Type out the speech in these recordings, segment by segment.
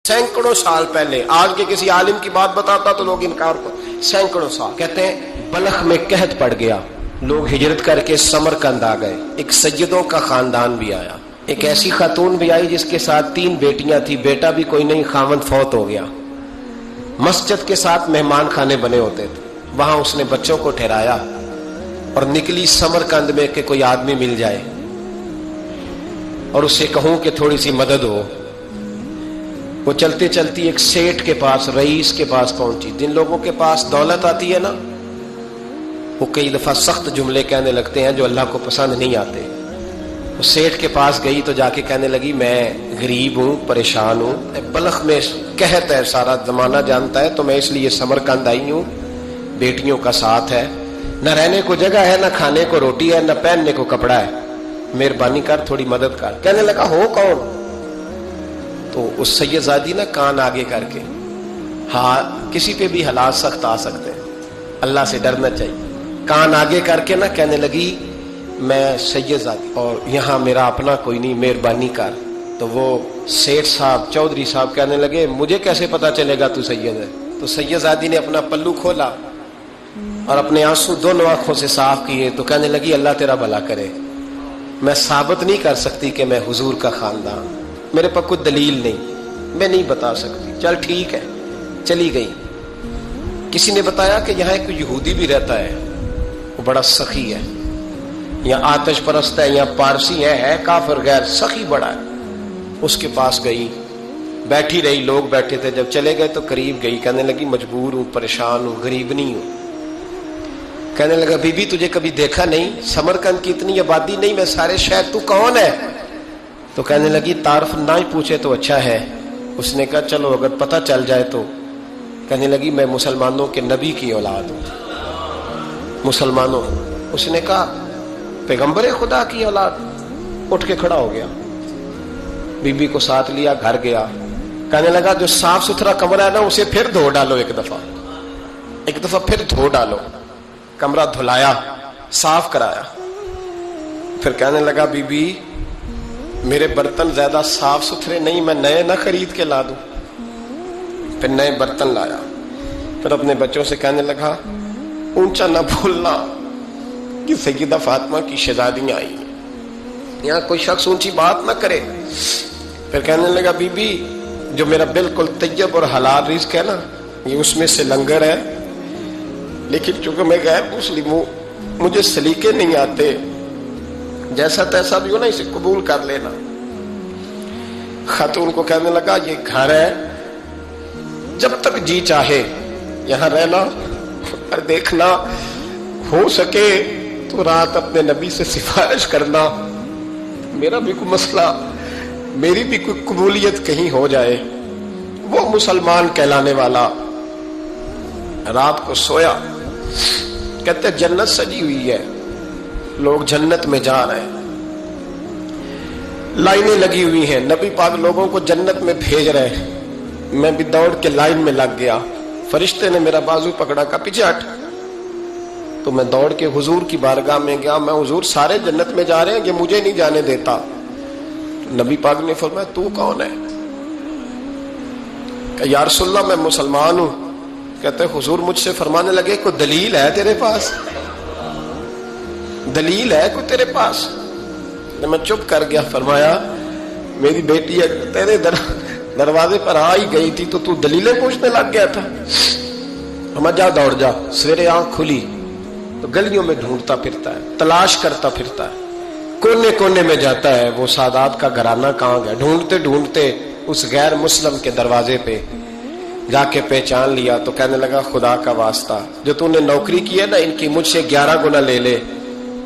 سینکڑوں سال پہلے. آج کے کسی عالم کی بات بتاتا تو لوگ انکار کر. سینکڑوں سال. کہتے ہیں بلخ میں قحط پڑ گیا, لوگ ہجرت کر کے سمرقند آ گئے. ایک سیدوں کا خاندان بھی آیا, ایک ایسی خاتون بھی آئی جس کے ساتھ 3 بیٹیاں تھی, بیٹا بھی کوئی نہیں, خاوند فوت ہو گیا. مسجد کے ساتھ مہمان خانے بنے ہوتے تھے, وہاں اس نے بچوں کو ٹھہرایا اور نکلی سمرقند میں کہ کوئی آدمی مل جائے اور اسے کہوں کہ تھوڑی سی مدد ہو. وہ چلتے چلتی ایک سیٹھ کے پاس, رئیس کے پاس پہنچی. جن لوگوں کے پاس دولت آتی ہے نا, وہ کئی دفعہ سخت جملے کہنے لگتے ہیں جو اللہ کو پسند نہیں آتے. وہ سیٹھ کے پاس گئی تو جا کے کہنے لگی میں غریب ہوں, پریشان ہوں, بلخ میں قحط ہے, سارا زمانہ جانتا ہے, تو میں اس لیے سمرقند آئی ہوں. بیٹیوں کا ساتھ ہے, نہ رہنے کو جگہ ہے, نہ کھانے کو روٹی ہے, نہ پہننے کو کپڑا ہے, مہربانی کر تھوڑی مدد کر. کہنے لگا ہو کون؟ تو اس سید زادی نے کان آگے کر کے, ہاں کسی پہ بھی حالات سخت آ سکتے ہیں, اللہ سے ڈرنا چاہیے. کان آگے کر کے نہ کہنے لگی میں سید زادی اور یہاں میرا اپنا کوئی نہیں, مہربانی کر. تو وہ سیٹھ صاحب, چودھری صاحب کہنے لگے مجھے کیسے پتا چلے گا تو سید ہے؟ تو سید زادی نے اپنا پلو کھولا اور اپنے آنسو دونوں آنکھوں سے صاف کیے. تو کہنے لگی اللہ تیرا بھلا کرے, میں ثابت نہیں کر سکتی کہ میں حضور کا خاندان, میرے پاس کوئی دلیل نہیں, میں نہیں بتا سکتی. چل ٹھیک ہے, چلی گئی. کسی نے بتایا کہ یہاں ایک یہودی بھی رہتا ہے, وہ بڑا سخی ہے, یا آتش پرست ہے, یا پارسی ہے کافر غیر, سخی بڑا ہے. اس کے پاس گئی, بیٹھی رہی, لوگ بیٹھے تھے. جب چلے گئے تو قریب گئی, کہنے لگی مجبور ہوں, پریشان ہوں, غریب نہیں ہوں. کہنے لگا بی بی تجھے کبھی دیکھا نہیں, سمرقند کی اتنی آبادی نہیں, میں سارے شہر, تو کون ہے؟ تو کہنے لگی تعارف نہ ہی پوچھے تو اچھا ہے. اس نے کہا چلو اگر پتہ چل جائے تو. کہنے لگی میں مسلمانوں کے نبی کی اولاد ہوں. مسلمانوں. اس نے کہا پیغمبر خدا کی اولاد. اٹھ کے کھڑا ہو گیا, بی بی کو ساتھ لیا, گھر گیا. کہنے لگا جو صاف ستھرا کمرہ ہے نا اسے پھر دھو ڈالو, ایک دفعہ پھر دھو ڈالو. کمرہ دھلایا, صاف کرایا. پھر کہنے لگا بی بی میرے برتن زیادہ صاف ستھرے نہیں, میں نئے نہ خرید کے لا دوں. پھر نئے برتن لایا. پھر اپنے بچوں سے کہنے لگا اونچا نہ بھولنا کہ سیدہ فاطمہ کی شہزادیاں آئی ہیں, یہاں کوئی شخص اونچی بات نہ کرے. پھر کہنے لگا بی بی جو میرا بالکل طیب اور حلال رزق ہے نا, یہ اس میں سے لنگر ہے, لیکن چونکہ میں غیر مسلم ہوں, مجھے سلیقے نہیں آتے, جیسا تیسا بھی ہو نا اسے قبول کر لینا. خاتون کو کہنے لگا یہ گھر ہے, جب تک جی چاہے یہاں رہنا, اور دیکھنا ہو سکے تو رات اپنے نبی سے سفارش کرنا, میرا بھی کوئی مسئلہ, میری بھی کوئی قبولیت کہیں ہو جائے. وہ مسلمان کہلانے والا رات کو سویا. کہتے جنت سجی ہوئی ہے, لوگ جنت میں جا رہے ہیں, لائنیں لگی ہوئی ہیں, نبی پاک لوگوں کو جنت میں بھیج رہے ہیں. میں بھی دوڑ کے لائن میں لگ گیا, فرشتے نے میرا بازو پکڑا, کا پیچھے ہٹ. تو میں دوڑ کے حضور کی بارگاہ میں گیا, میں حضور سارے جنت میں جا رہے ہیں, یہ مجھے نہیں جانے دیتا. نبی پاک نے فرمایا تو کون ہے؟ کہ یا رسول اللہ میں مسلمان ہوں. کہتے حضور مجھ سے فرمانے لگے کوئی دلیل ہے تیرے پاس؟ دلیل ہے کوئی تیرے پاس؟ میں چپ کر گیا. فرمایا میری بیٹی تیرے دروازے پر آ ہی گئی تھی تو دلیلیں پوچھنے لگ گیا تھا. ہم جا دوڑ جا. سویرے آنکھ کھلی تو گلیوں میں ڈھونڈتا پھرتا ہے, تلاش کرتا پھرتا ہے, کونے کونے میں جاتا ہے وہ سادات کا گھرانہ کہاں گیا. ڈھونڈتے ڈھونڈتے اس غیر مسلم کے دروازے پہ جا کے پہچان لیا. تو کہنے لگا خدا کا واسطہ جو تو نے نوکری کی ہے نا ان کی مجھ سے 11 گنا لے لے,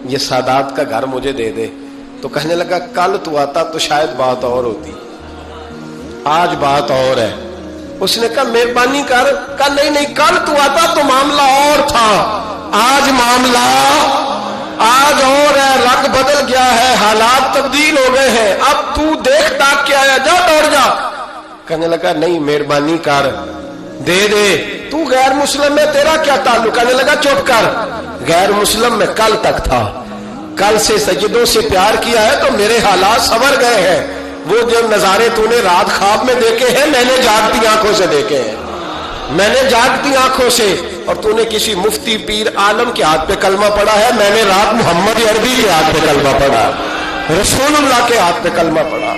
یہ سادات کا گھر مجھے دے دے. تو کہنے لگا کل تو آتا تو شاید بات اور ہوتی, آج بات اور ہے. اس نے کہا مہربانی کر. کہا نہیں کل تو آتا تو معاملہ اور تھا, آج معاملہ آج اور ہے, رنگ بدل گیا ہے, حالات تبدیل ہو گئے ہیں, اب تو دیکھ تاک کے آیا, جا دوڑ جا. کہنے لگا نہیں مہربانی کر دے دے, تو غیر مسلم میں تیرا کیا تعلق؟ کہنے لگا چپ کر, غیر مسلم میں کل تک تھا, کل سے سجدوں سے پیار کیا ہے تو میرے حالات سنور گئے ہیں, وہ جو نظارے تو نے رات خواب میں دیکھے ہیں میں نے جاگتی آنکھوں سے دیکھے ہیں، میں نے جاگتی آنکھوں سے۔ اور تو نے کسی مفتی پیر عالم کے ہاتھ پہ کلمہ پڑھا ہے، میں نے رات محمد عربی کے ہاتھ پہ کلمہ پڑھا، رسول اللہ کے ہاتھ پہ کلمہ پڑھا۔